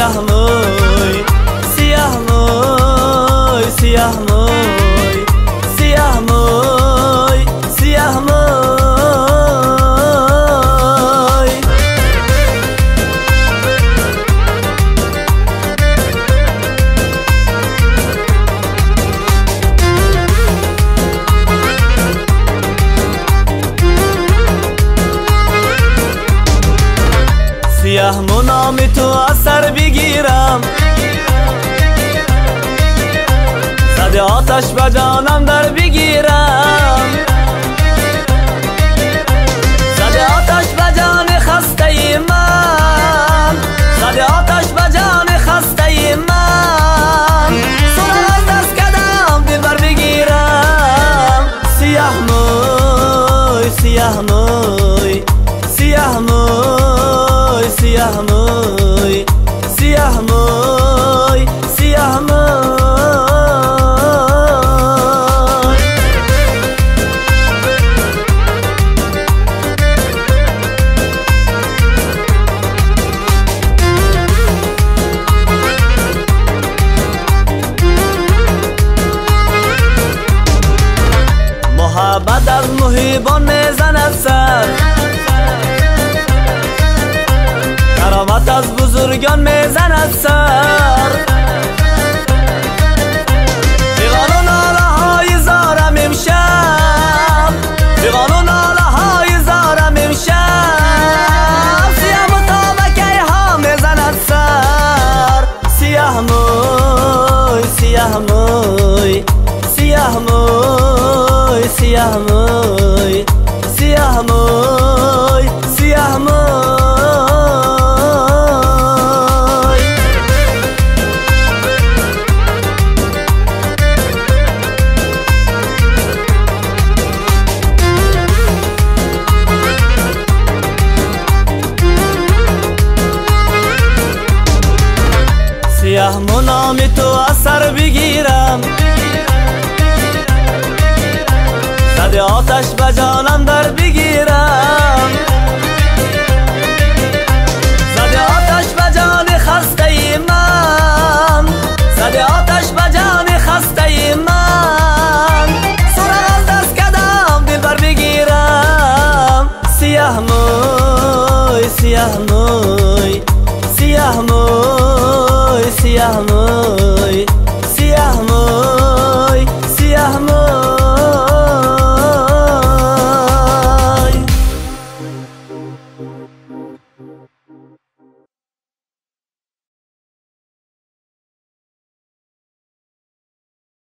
سیاه موی سیاه موی سیاه موی سیاه موی سیاه موی سیاه مو نام تو از سر بگیرم زده آتش به جانم در بگیرم زده آتش به جان خسته من زده آتش به جان خسته من سرم از دست کدم دل بر بگیرم سیاه موی سیاه موی سیاه موی سیاه موی سیاه موی سیاه موی محبت از محبان میزند سر کرامت از بزرگان میزند سر دیوان و ناله های زارم امشب دیوان و ناله های زارم امشب سیاه مطابقه ها میزند سر سیاه موی سیاه موی سیاه موی سیاه موی سیاه موی سیاه موی سیاه مو نام تو از سر بگیرم زده آتش به جانم در بگیرم زده آتش به جان خسته من زده آتش به جان خسته من سرم از دست کدم دل بر بگیرم سیاه موی سیاه موی سیاه موی سیاه موی